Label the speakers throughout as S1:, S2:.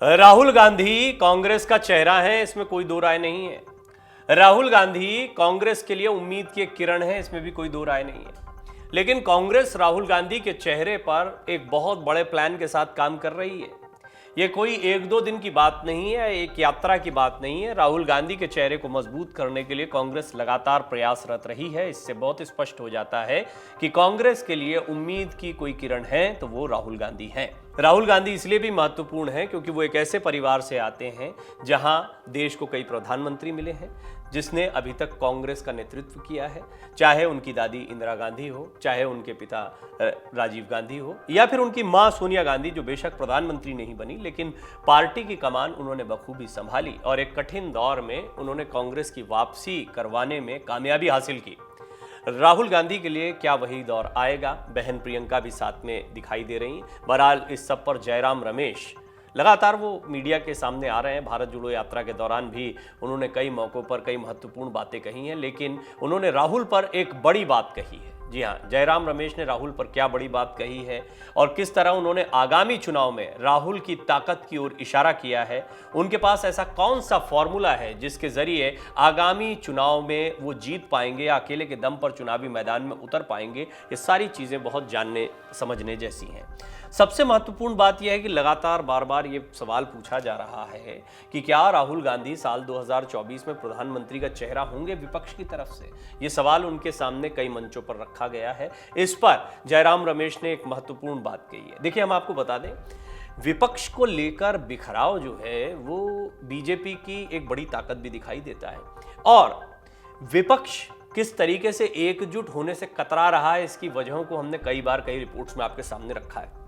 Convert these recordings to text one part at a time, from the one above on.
S1: राहुल गांधी कांग्रेस का चेहरा है, इसमें कोई दो राय नहीं है। राहुल गांधी कांग्रेस के लिए उम्मीद की एक किरण है, इसमें भी कोई दो राय नहीं है। लेकिन कांग्रेस राहुल गांधी के चेहरे पर एक बहुत बड़े प्लान के साथ काम कर रही है। यह कोई एक दो दिन की बात नहीं है, एक यात्रा की बात नहीं है। राहुल गांधी के चेहरे को मजबूत करने के लिए कांग्रेस लगातार प्रयासरत रही है। इससे बहुत स्पष्ट हो जाता है कि कांग्रेस के लिए उम्मीद की कोई किरण है तो वो राहुल गांधी हैं। राहुल गांधी इसलिए भी महत्वपूर्ण है क्योंकि वो एक ऐसे परिवार से आते हैं जहां देश को कई प्रधानमंत्री मिले हैं, जिसने अभी तक कांग्रेस का नेतृत्व किया है। चाहे उनकी दादी इंदिरा गांधी हो, चाहे उनके पिता राजीव गांधी हो, या फिर उनकी मां सोनिया गांधी, जो बेशक प्रधानमंत्री नहीं बनी लेकिन पार्टी की कमान उन्होंने बखूबी संभाली और एक कठिन दौर में उन्होंने कांग्रेस की वापसी करवाने में कामयाबी हासिल की। राहुल गांधी के लिए क्या वही दौर आएगा? बहन प्रियंका भी साथ में दिखाई दे रही हैं। बहरहाल इस सब पर जयराम रमेश लगातार वो मीडिया के सामने आ रहे हैं। भारत जोड़ो यात्रा के दौरान भी उन्होंने कई मौक़ों पर कई महत्वपूर्ण बातें कही हैं, लेकिन उन्होंने राहुल पर एक बड़ी बात कही है। जी हाँ, जयराम रमेश ने राहुल पर क्या बड़ी बात कही है और किस तरह उन्होंने आगामी चुनाव में राहुल की ताकत की ओर इशारा किया है। उनके पास ऐसा कौन सा फॉर्मूला है जिसके जरिए आगामी चुनाव में वो जीत पाएंगे या अकेले के दम पर चुनावी मैदान में उतर पाएंगे, ये सारी चीज़ें बहुत जानने समझने जैसी हैं। सबसे महत्वपूर्ण बात यह है कि लगातार बार बार ये सवाल पूछा जा रहा है कि क्या राहुल गांधी साल 2024 में प्रधानमंत्री का चेहरा होंगे विपक्ष की तरफ से। ये सवाल उनके सामने कई मंचों पर रखा गया है। इस पर जयराम रमेश ने एक महत्वपूर्ण बात कही है। देखिए, हम आपको बता दें, विपक्ष को लेकर बिखराव जो है वो बीजेपी की एक बड़ी ताकत भी दिखाई देता है और विपक्ष किस तरीके से एकजुट होने से कतरा रहा है, इसकी वजहों को हमने कई बार कई रिपोर्ट्स में आपके सामने रखा है।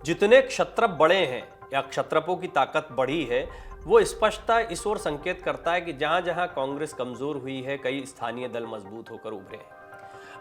S1: जितने क्षत्रप बड़े हैं या क्षत्रपों की ताकत बढ़ी है, वो स्पष्टता इस ओर संकेत करता है कि जहां जहां कांग्रेस कमजोर हुई है, कई स्थानीय दल मजबूत होकर उभरे हैं।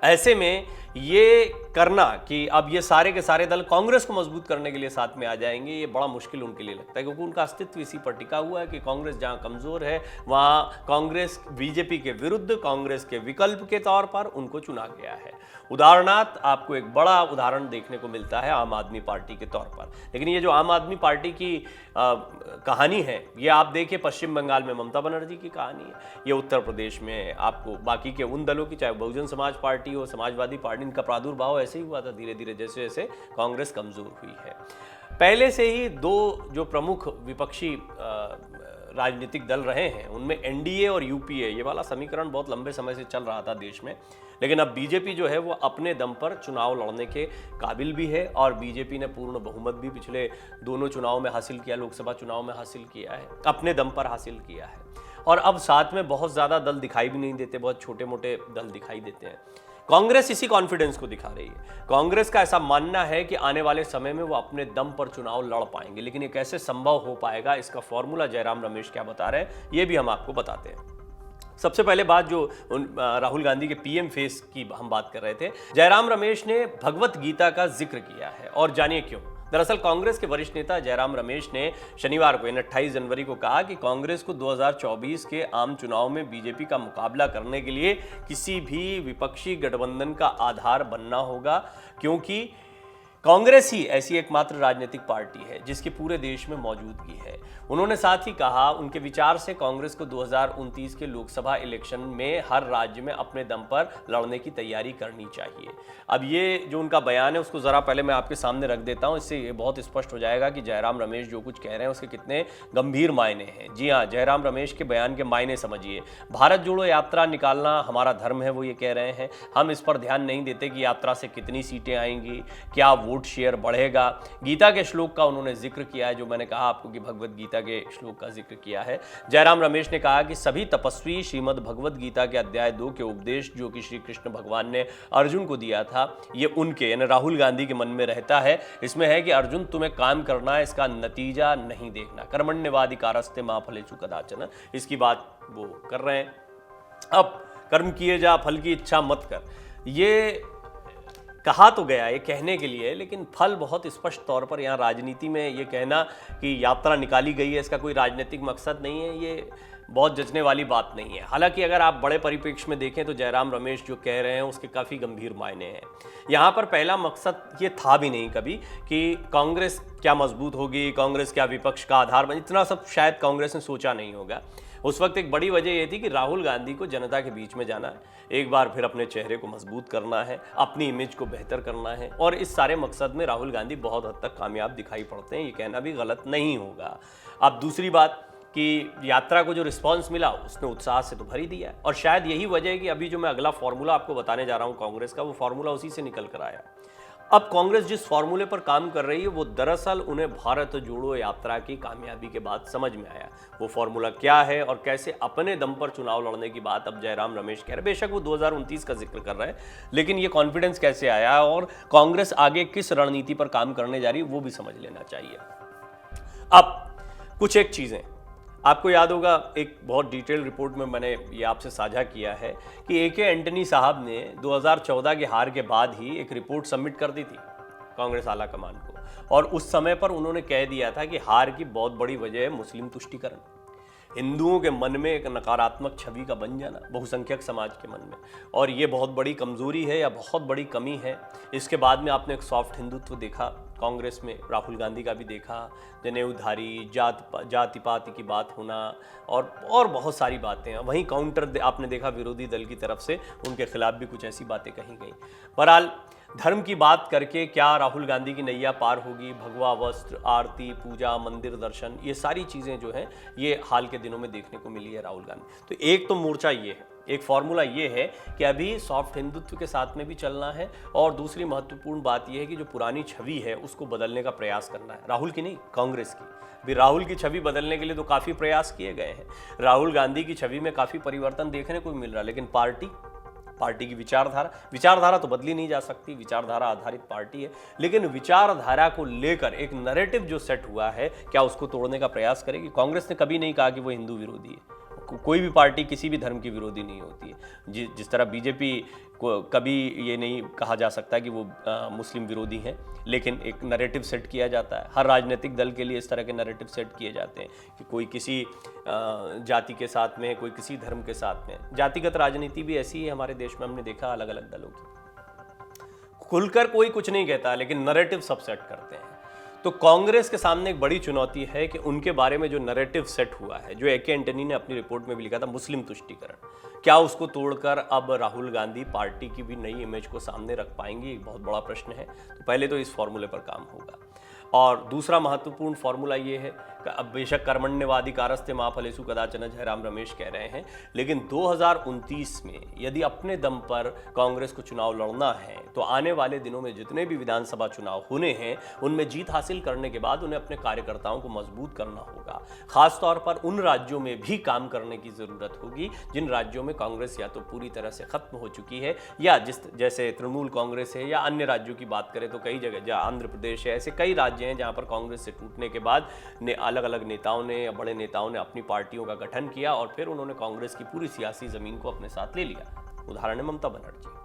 S1: ऐसे में ये करना कि अब ये सारे के सारे दल कांग्रेस को मजबूत करने के लिए साथ में आ जाएंगे, ये बड़ा मुश्किल उनके लिए लगता है, क्योंकि उनका अस्तित्व इसी पर टिका हुआ है कि कांग्रेस जहां कमजोर है वहां कांग्रेस बीजेपी के विरुद्ध, कांग्रेस के विकल्प के तौर पर उनको चुना गया है। उदाहरणार्थ आपको एक बड़ा उदाहरण देखने को मिलता है आम आदमी पार्टी के तौर पर। लेकिन ये जो आम आदमी पार्टी की कहानी है, ये आप देखिए पश्चिम बंगाल में ममता बनर्जी की कहानी है, ये उत्तर प्रदेश में आपको बाकी के उन दलों की, चाहे बहुजन समाज पार्टी हो, समाजवादी पार्टी, इनका प्रादुर्भाव ऐसे ही हुआ था धीरे धीरे जैसे जैसे कांग्रेस कमजोर हुई है। पहले से ही दो जो प्रमुख विपक्षी राजनीतिक दल रहे हैं उनमें एनडीए और यूपीए, ये वाला समीकरण बहुत लंबे समय से चल रहा था देश में। लेकिन अब बीजेपी जो है वो अपने दम पर चुनाव लड़ने के काबिल भी है और बीजेपी ने पूर्ण बहुमत भी पिछले दोनों चुनाव में हासिल किया, लोकसभा चुनाव में हासिल किया है, अपने दम पर हासिल किया है। और अब साथ में बहुत ज़्यादा दल दिखाई भी नहीं देते, बहुत छोटे मोटे दल दिखाई देते हैं। कांग्रेस इसी कॉन्फिडेंस को दिखा रही है। कांग्रेस का ऐसा मानना है कि आने वाले समय में वो अपने दम पर चुनाव लड़ पाएंगे, लेकिन ये कैसे संभव हो पाएगा, इसका फॉर्मूला जयराम रमेश क्या बता रहे हैं ये भी हम आपको बताते हैं। सबसे पहले बात जो राहुल गांधी के पीएम फेस की हम बात कर रहे थे, जयराम रमेश ने भगवत गीता का जिक्र किया है और जानिए क्यों। दरअसल कांग्रेस के वरिष्ठ नेता जयराम रमेश ने शनिवार को 28 जनवरी को कहा कि कांग्रेस को 2024 के आम चुनाव में बीजेपी का मुकाबला करने के लिए किसी भी विपक्षी गठबंधन का आधार बनना होगा, क्योंकि कांग्रेस ही ऐसी एकमात्र राजनीतिक पार्टी है जिसकी पूरे देश में मौजूदगी है। उन्होंने साथ ही कहा, उनके विचार से कांग्रेस को 2029 के लोकसभा इलेक्शन में हर राज्य में अपने दम पर लड़ने की तैयारी करनी चाहिए। अब ये जो उनका बयान है उसको ज़रा पहले मैं आपके सामने रख देता हूँ, इससे ये बहुत स्पष्ट हो जाएगा कि जयराम रमेश जो कुछ कह रहे हैं उसके कितने गंभीर मायने हैं। जी हाँ, जयराम रमेश के बयान के मायने समझिए। भारत जोड़ो यात्रा निकालना हमारा धर्म है, वो ये कह रहे हैं। हम इस पर ध्यान नहीं देते कि यात्रा से कितनी सीटें आएंगी, क्या वोट शेयर बढ़ेगा। गीता के श्लोक का उन्होंने जिक्र किया है, जो मैंने कहा आपको कि भगवत गीता के श्लोक का जिक्र किया है। जयराम रमेश ने कहा कि सभी तपस्वी श्रीमद् भगवत गीता के अध्याय 2 के उपदेश जो कि श्री कृष्ण भगवान ने अर्जुन को दिया था, ये उनके यानी राहुल गांधी के मन में रहता है। इसमें है कि अर्जुन, तुम्हें काम करना है, इसका नतीजा नहीं देखना। कर्मण्यवाधिकारस्ते मा फलेषु कदाचन, इसकी बात वो कर रहे हैं। अब कर्म किए जा, फल की इच्छा मत कर, ये कहा तो गया ये कहने के लिए, लेकिन फल बहुत स्पष्ट तौर पर यहाँ राजनीति में ये कहना कि यात्रा निकाली गई है इसका कोई राजनीतिक मकसद नहीं है, ये बहुत जचने वाली बात नहीं है। हालांकि अगर आप बड़े परिप्रेक्ष्य में देखें तो जयराम रमेश जो कह रहे हैं उसके काफ़ी गंभीर मायने हैं। यहाँ पर पहला मकसद ये था भी नहीं कभी कि कांग्रेस क्या मजबूत होगी, कांग्रेस क्या विपक्ष का आधार बन, इतना सब शायद कांग्रेस ने सोचा नहीं होगा। उस वक्त एक बड़ी वजह यह थी कि राहुल गांधी को जनता के बीच में जाना है, एक बार फिर अपने चेहरे को मजबूत करना है, अपनी इमेज को बेहतर करना है, और इस सारे मकसद में राहुल गांधी बहुत हद तक कामयाब दिखाई पड़ते हैं, ये कहना भी गलत नहीं होगा। अब दूसरी बात कि यात्रा को जो रिस्पांस मिला उसने उत्साह से तो भर ही दिया है, और शायद यही वजह है कि अभी जो मैं अगला फॉर्मूला आपको बताने जा रहा हूँ कांग्रेस का, वो फॉर्मूला उसी से निकल कर आया। अब कांग्रेस जिस फॉर्मूले पर काम कर रही है वो दरअसल उन्हें भारत जोड़ो यात्रा की कामयाबी के बाद समझ में आया। वो फॉर्मूला क्या है और कैसे अपने दम पर चुनाव लड़ने की बात अब जयराम रमेश कह रहे। बेशक वो 2029 का जिक्र कर रहे हैं, लेकिन ये कॉन्फिडेंस कैसे आया और कांग्रेस आगे किस रणनीति पर काम करने जा रही है वो भी समझ लेना चाहिए। अब कुछ एक चीजें आपको याद होगा, एक बहुत डिटेल रिपोर्ट में मैंने ये आपसे साझा किया है कि ए.के. एंटनी साहब ने 2014 की हार के बाद ही एक रिपोर्ट सबमिट कर दी थी कांग्रेस आला कमान को, और उस समय पर उन्होंने कह दिया था कि हार की बहुत बड़ी वजह है मुस्लिम तुष्टीकरण, हिंदुओं के मन में एक नकारात्मक छवि का बन जाना बहुसंख्यक समाज के मन में, और ये बहुत बड़ी कमजोरी है या बहुत बड़ी कमी है। इसके बाद में आपने एक सॉफ्ट हिंदुत्व देखा कांग्रेस में, राहुल गांधी का भी देखा, जनेऊधारी, जाति पाति की बात होना और बहुत सारी बातें। वहीं काउंटर आपने देखा विरोधी दल की तरफ से, उनके खिलाफ भी कुछ ऐसी बातें कही गई। बहरहाल धर्म की बात करके क्या राहुल गांधी की नैया पार होगी? भगवा वस्त्र, आरती, पूजा, मंदिर दर्शन, ये सारी चीज़ें जो हैं ये हाल के दिनों में देखने को मिली है राहुल गांधी। तो एक तो मोर्चा ये है, एक फॉर्मूला ये है कि अभी सॉफ्ट हिंदुत्व के साथ में भी चलना है, और दूसरी महत्वपूर्ण बात यह है कि जो पुरानी छवि है उसको बदलने का प्रयास करना है। राहुल की नहीं, कांग्रेस की। भी राहुल की छवि बदलने के लिए तो काफ़ी प्रयास किए गए हैं, राहुल गांधी की छवि में काफ़ी परिवर्तन देखने को मिल रहा है, लेकिन पार्टी की विचारधारा तो बदली नहीं जा सकती, विचारधारा आधारित पार्टी है, लेकिन विचारधारा को लेकर एक नैरेटिव जो सेट हुआ है, क्या उसको तोड़ने का प्रयास करेगी? कांग्रेस ने कभी नहीं कहा कि वो हिंदू विरोधी है, कोई भी पार्टी किसी भी धर्म की विरोधी नहीं होती है। जिस तरह बीजेपी को कभी ये नहीं कहा जा सकता कि वो मुस्लिम विरोधी हैं, लेकिन एक नैरेटिव सेट किया जाता है। हर राजनीतिक दल के लिए इस तरह के नैरेटिव सेट किए जाते हैं कि कोई किसी जाति के साथ में, कोई किसी धर्म के साथ में। जातिगत राजनीति भी ऐसी है हमारे देश में, हमने देखा अलग अलग दलों की। खुलकर कोई कुछ नहीं कहता, लेकिन नैरेटिव सब सेट करते हैं। तो कांग्रेस के सामने एक बड़ी चुनौती है कि उनके बारे में जो नैरेटिव सेट हुआ है, जो ए.के. एंटनी ने अपनी रिपोर्ट में भी लिखा था, मुस्लिम तुष्टीकरण, क्या उसको तोड़कर अब राहुल गांधी पार्टी की भी नई इमेज को सामने रख पाएंगे? एक बहुत बड़ा प्रश्न है। तो पहले तो इस फॉर्मूले पर काम होगा, और दूसरा महत्वपूर्ण फॉर्मूला ये है कि अब बेशक कर्मण्यवादी कारस्ते मा फलेषु कदाचन जयराम रमेश कह रहे हैं, लेकिन 2029 में यदि अपने दम पर कांग्रेस को चुनाव लड़ना है तो आने वाले दिनों में जितने भी विधानसभा चुनाव होने हैं उनमें जीत हासिल करने के बाद उन्हें अपने कार्यकर्ताओं को मजबूत करना होगा। खासतौर पर उन राज्यों में भी काम करने की जरूरत होगी जिन राज्यों में कांग्रेस या तो पूरी तरह से खत्म हो चुकी है, या जैसे तृणमूल कांग्रेस है, या अन्य राज्यों की बात करें तो कई जगह, जहाँ आंध्र प्रदेश है, ऐसे कई राज्य हैं जहाँ पर कांग्रेस से टूटने के बाद अलग अलग नेताओं ने या बड़े नेताओं ने अपनी पार्टियों का गठन किया और फिर उन्होंने कांग्रेस की पूरी सियासी जमीन को अपने साथ ले लिया। उदाहरण है ममता बनर्जी।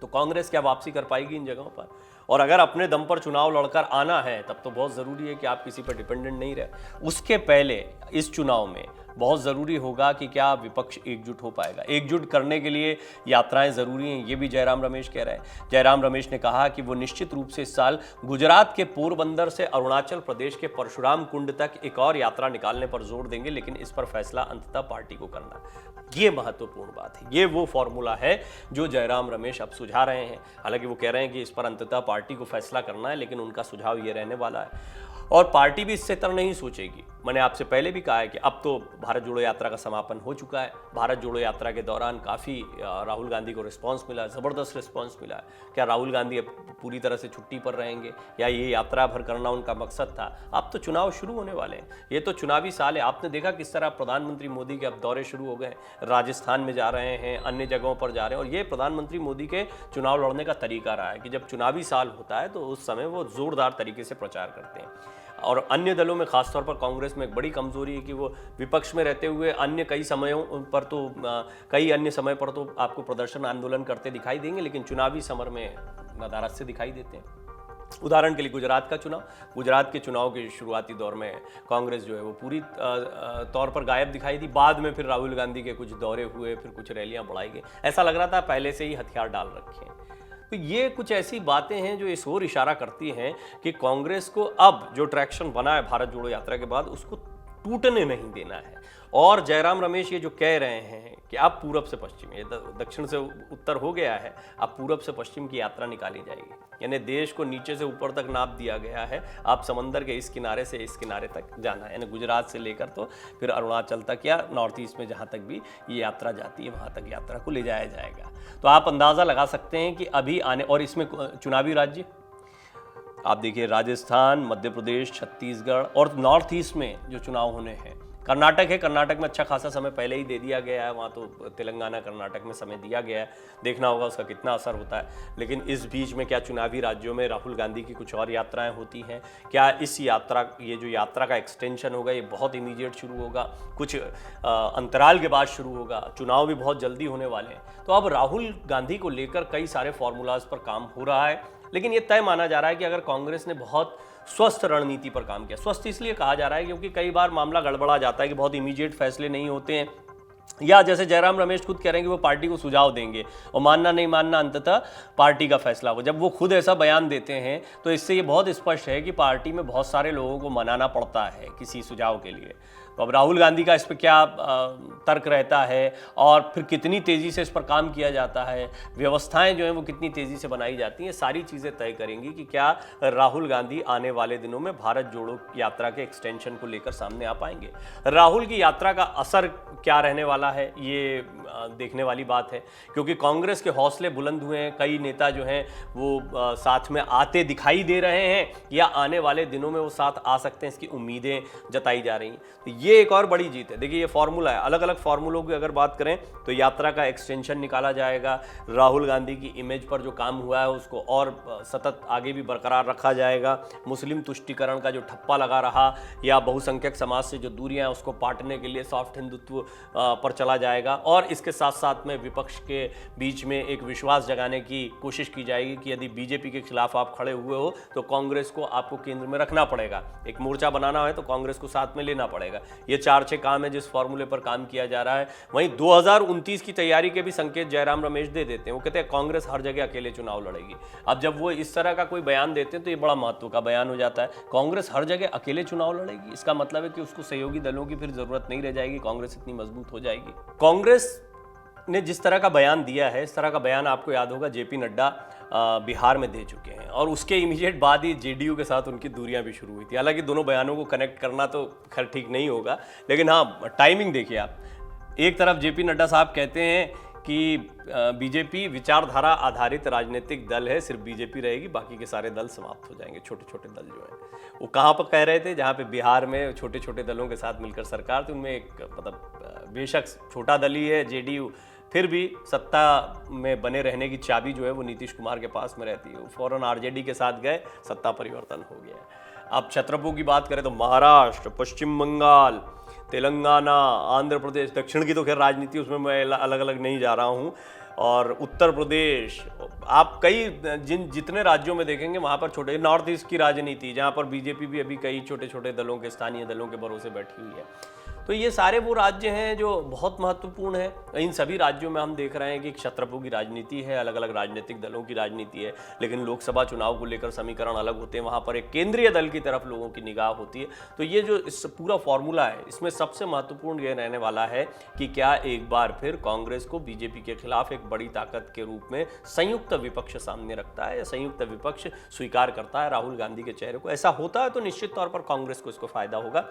S1: तो कांग्रेस क्या वापसी कर पाएगी इन जगहों पर? और अगर अपने दम पर चुनाव लड़कर आना है तब तो बहुत ज़रूरी है कि आप किसी पर डिपेंडेंट नहीं रहे। उसके पहले इस चुनाव में बहुत ज़रूरी होगा कि क्या विपक्ष एकजुट हो पाएगा। एकजुट करने के लिए यात्राएं ज़रूरी हैं, ये भी जयराम रमेश कह रहे हैं। जयराम रमेश ने कहा कि वो निश्चित रूप से इस साल गुजरात के पोरबंदर से अरुणाचल प्रदेश के परशुराम कुंड तक एक और यात्रा निकालने पर जोर देंगे, लेकिन इस पर फैसला अंततः पार्टी को करना है। ये महत्वपूर्ण बात है, ये वो फॉर्मूला है जो जयराम रमेश अब सुझा रहे हैं। हालांकि वो कह रहे हैं कि इस पर अंततः पार्टी को फैसला करना है, लेकिन उनका सुझाव ये रहने वाला है। और पार्टी भी इससे तरह नहीं सोचेगी। मैंने आपसे पहले भी कहा है कि अब तो भारत जोड़ो यात्रा का समापन हो चुका है। भारत जोड़ो यात्रा के दौरान काफ़ी राहुल गांधी को रिस्पांस मिला, ज़बरदस्त रिस्पांस मिला। क्या राहुल गांधी अब पूरी तरह से छुट्टी पर रहेंगे या ये यात्रा भर करना उनका मकसद था? अब तो चुनाव शुरू होने वाले हैं, ये तो चुनावी साल है। आपने देखा किस तरह प्रधानमंत्री मोदी के अब दौरे शुरू हो गए, राजस्थान में जा रहे हैं, अन्य जगहों पर जा रहे हैं। और ये प्रधानमंत्री मोदी के चुनाव लड़ने का तरीका रहा है कि जब चुनावी साल होता है तो उस समय वो जोरदार तरीके से प्रचार करते हैं। और अन्य दलों में खासतौर पर कांग्रेस में एक बड़ी कमजोरी है कि वो विपक्ष में रहते हुए कई अन्य समय पर तो आपको प्रदर्शन आंदोलन करते दिखाई देंगे, लेकिन चुनावी समर में नदारद से दिखाई देते हैं। उदाहरण के लिए गुजरात के चुनाव के शुरुआती दौर में कांग्रेस जो है वो पूरी तौर पर गायब दिखाई दी। बाद में फिर राहुल गांधी के कुछ दौरे हुए, फिर कुछ रैलियां बढ़ाई गई, ऐसा लग रहा था पहले से ही हथियार डाल रखे हैं। तो ये कुछ ऐसी बातें हैं जो इस ओर इशारा करती हैं कि कांग्रेस को अब जो ट्रैक्शन बना है भारत जोड़ो यात्रा के बाद, उसको टूटने नहीं देना है। और जयराम रमेश ये जो कह रहे हैं कि अब पूरब से पश्चिम, ये दक्षिण से उत्तर हो गया है, अब पूरब से पश्चिम की यात्रा निकाली जाएगी, यानी देश को नीचे से ऊपर तक नाप दिया गया है। आप समंदर के इस किनारे से इस किनारे तक जाना है, यानी गुजरात से लेकर तो फिर अरुणाचल तक या नॉर्थ ईस्ट में जहाँ तक भी ये यात्रा जाती है वहाँ तक यात्रा को ले जाया जाएगा। तो आप अंदाज़ा लगा सकते हैं कि अभी आने, और इसमें चुनावी राज्य आप देखिए, राजस्थान, मध्य प्रदेश, छत्तीसगढ़ और नॉर्थ ईस्ट में जो चुनाव होने हैं, कर्नाटक है, कर्नाटक में अच्छा खासा समय पहले ही दे दिया गया है, वहाँ तो तेलंगाना कर्नाटक में समय दिया गया है, देखना होगा उसका कितना असर होता है। लेकिन इस बीच में क्या चुनावी राज्यों में राहुल गांधी की कुछ और यात्राएं होती हैं? क्या इस यात्रा, ये जो यात्रा का एक्सटेंशन होगा ये बहुत इमीडिएट शुरू होगा, कुछ अंतराल के बाद शुरू होगा? चुनाव भी बहुत जल्दी होने वाले हैं। तो अब राहुल गांधी को लेकर कई सारे फॉर्मूलाज पर काम हो रहा है, लेकिन ये तय माना जा रहा है कि अगर कांग्रेस ने बहुत स्वस्थ रणनीति पर काम किया, स्वस्थ इसलिए कहा जा रहा है क्योंकि कई बार मामला गड़बड़ा जाता है कि बहुत इमीडिएट फैसले नहीं होते हैं, या जैसे जयराम रमेश खुद कह रहे हैं कि वो पार्टी को सुझाव देंगे और मानना नहीं मानना अंततः पार्टी का फैसला हो। जब वो खुद ऐसा बयान देते हैं तो इससे ये बहुत स्पष्ट है कि पार्टी में बहुत सारे लोगों को मनाना पड़ता है किसी सुझाव के लिए। तो अब राहुल गांधी का इस पर क्या तर्क रहता है और फिर कितनी तेज़ी से इस पर काम किया जाता है, व्यवस्थाएं जो हैं वो कितनी तेज़ी से बनाई जाती हैं, सारी चीज़ें तय करेंगी कि क्या राहुल गांधी आने वाले दिनों में भारत जोड़ो यात्रा के एक्सटेंशन को लेकर सामने आ पाएंगे। राहुल की यात्रा का असर क्या रहने वाला है ये देखने वाली बात है, क्योंकि कांग्रेस के हौसले बुलंद हुए हैं, कई नेता जो हैं वो साथ में आते दिखाई दे रहे हैं या आने वाले दिनों में वो साथ आ सकते हैं, इसकी उम्मीदें जताई जा रही हैं। तो ये एक और बड़ी जीत है। देखिए ये फॉर्मूला है, अलग अलग फार्मूलों की अगर बात करें तो यात्रा का एक्सटेंशन निकाला जाएगा, राहुल गांधी की इमेज पर जो काम हुआ है उसको और सतत आगे भी बरकरार रखा जाएगा, मुस्लिम तुष्टीकरण का जो ठप्पा लगा रहा या बहुसंख्यक समाज से जो दूरियां उसको पाटने के लिए सॉफ्ट हिंदुत्व पर चला जाएगा, और इसके साथ साथ में विपक्ष के बीच में एक विश्वास जगाने की कोशिश की जाएगी कि यदि बीजेपी के खिलाफ आप खड़े हुए हो तो कांग्रेस को आपको केंद्र में रखना पड़ेगा, एक मोर्चा बनाना है तो कांग्रेस को साथ में लेना पड़ेगा। ये 4-6 काम है जिस फॉर्मूले पर काम किया जा रहा है। वहीं 2029 की तैयारी के भी संकेत जयराम रमेश दे देते हैं, वो कहते हैं कांग्रेस हर जगह अकेले चुनाव लड़ेगी। अब जब वो इस तरह का कोई बयान देते हैं तो ये बड़ा महत्व का बयान हो जाता है, कांग्रेस हर जगह अकेले चुनाव लड़ेगी, इसका मतलब है कि उसको सहयोगी दलों की फिर जरूरत नहीं रह जाएगी, कांग्रेस इतनी मजबूत हो जाएगी। कांग्रेस ने जिस तरह का बयान दिया है, इस तरह का बयान आपको याद होगा जेपी नड्डा बिहार में दे चुके हैं, और उसके इमीडिएट बाद ही जेडीयू के साथ उनकी दूरियां भी शुरू हुई थी। हालांकि दोनों बयानों को कनेक्ट करना तो खैर ठीक नहीं होगा, लेकिन हाँ टाइमिंग देखिए आप, एक तरफ जेपी नड्डा साहब कहते हैं कि बीजेपी विचारधारा आधारित राजनीतिक दल है, सिर्फ बीजेपी रहेगी, बाकी के सारे दल समाप्त हो जाएंगे, छोटे छोटे दल जो हैं। वो कहाँ पर कह रहे थे, जहाँ पे बिहार में छोटे छोटे दलों के साथ मिलकर सरकार थी, उनमें एक मतलब बेशक छोटा दल ही है जेडीयू, फिर भी सत्ता में बने रहने की चाबी जो है वो नीतीश कुमार के पास में रहती है। वो फौरन आरजेडी के साथ गए, सत्ता परिवर्तन हो गया। अब छत्रपुर की बात करें तो महाराष्ट्र, पश्चिम बंगाल, तेलंगाना, आंध्र प्रदेश, दक्षिण की तो खैर राजनीति उसमें मैं अलग अलग नहीं जा रहा हूँ, और उत्तर प्रदेश, आप कई जितने राज्यों में देखेंगे वहाँ पर छोटे, नॉर्थ ईस्ट की राजनीति जहाँ पर बीजेपी भी अभी कई छोटे छोटे दलों के, स्थानीय दलों के भरोसे बैठी हुई है। तो ये सारे वो राज्य हैं जो बहुत महत्वपूर्ण है। इन सभी राज्यों में हम देख रहे हैं कि क्षत्रपों की राजनीति है, अलग अलग राजनीतिक दलों की राजनीति है, लेकिन लोकसभा चुनाव को लेकर समीकरण अलग होते हैं, वहाँ पर एक केंद्रीय दल की तरफ लोगों की निगाह होती है। तो ये जो इस पूरा फॉर्मूला है, इसमें सबसे महत्वपूर्ण ये रहने वाला है कि क्या एक बार फिर कांग्रेस को बीजेपी के खिलाफ एक बड़ी ताकत के रूप में संयुक्त विपक्ष सामने रखता है, या संयुक्त विपक्ष स्वीकार करता है राहुल गांधी के चेहरे को। ऐसा होता है तो निश्चित तौर पर कांग्रेस को इसको फायदा होगा।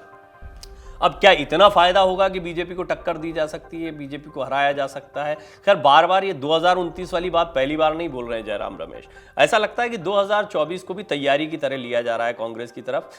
S1: अब क्या इतना फायदा होगा कि बीजेपी को टक्कर दी जा सकती है, बीजेपी को हराया जा सकता है? खैर बार बार ये 2029 वाली बात पहली बार नहीं बोल रहे हैं जयराम रमेश, ऐसा लगता है कि 2024 को भी तैयारी की तरह लिया जा रहा है कांग्रेस की तरफ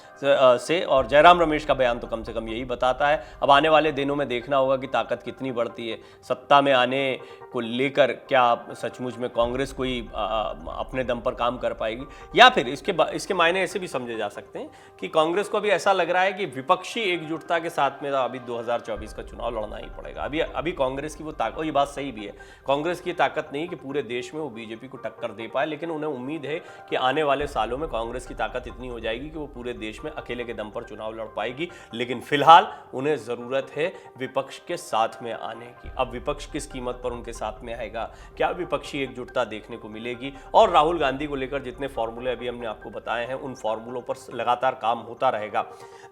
S1: से, और जयराम रमेश का बयान तो कम से कम यही बताता है। अब आने वाले दिनों में देखना होगा कि ताकत कितनी बढ़ती है, सत्ता में आने को लेकर क्या सचमुच में कांग्रेस कोई अपने दम पर काम कर पाएगी, या फिर इसके मायने ऐसे भी समझे जा सकते हैं कि कांग्रेस को भी ऐसा लग रहा है कि विपक्षी एकजुटता के साथ में अभी 2024 का चुनाव लड़ना ही पड़ेगा। अभी कांग्रेस की वो ताकत, और ये बात सही भी है, कांग्रेस की ताकत नहीं कि पूरे देश में वो बीजेपी को टक्कर दे पाए, लेकिन उन्हें उम्मीद है कि आने वाले सालों में कांग्रेस की ताकत इतनी हो जाएगी कि वो पूरे देश में अकेले के दम पर चुनाव लड़ पाएगी। लेकिन फिलहाल उन्हें जरूरत है विपक्ष के साथ में आने की। अब विपक्ष किस कीमत पर उनके साथ में आएगा, क्या विपक्षी एकजुटता देखने को मिलेगी, और राहुल गांधी को लेकर जितने फॉर्मूले अभी हमने आपको बताए हैं उन फॉर्मूलों पर लगातार काम होता रहेगा।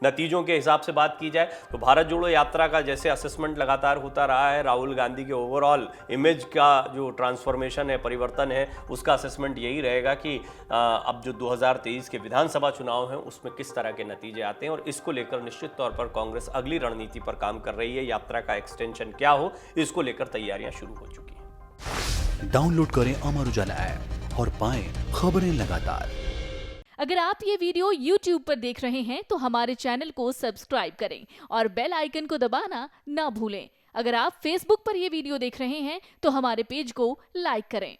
S1: नतीजों के हिसाब से बात की जाए तो भारत जोड़ो यात्रा का जैसे असेसमेंट लगातार होता रहा है, राहुल गांधी के ओवरऑल इमेज का जो ट्रांसफॉर्मेशन है, परिवर्तन है, उसका असेसमेंट यही रहेगा कि अब जो 2023 के विधानसभा चुनाव हैं उसमें किस तरह के नतीजे आते हैं, और इसको लेकर निश्चित तौर पर कांग्रेस अगली रणनीति पर काम कर रही है। यात्रा का एक्सटेंशन क्या हो, इसको लेकर तैयारियां शुरू हो चुकी हैं।
S2: डाउनलोड करें अमर उजाला ऐप और पाएं खबरें लगातार।
S3: अगर आप ये वीडियो YouTube पर देख रहे हैं तो हमारे चैनल को सब्सक्राइब करें और बेल आइकन को दबाना ना भूलें। अगर आप Facebook पर यह वीडियो देख रहे हैं तो हमारे पेज को लाइक करें।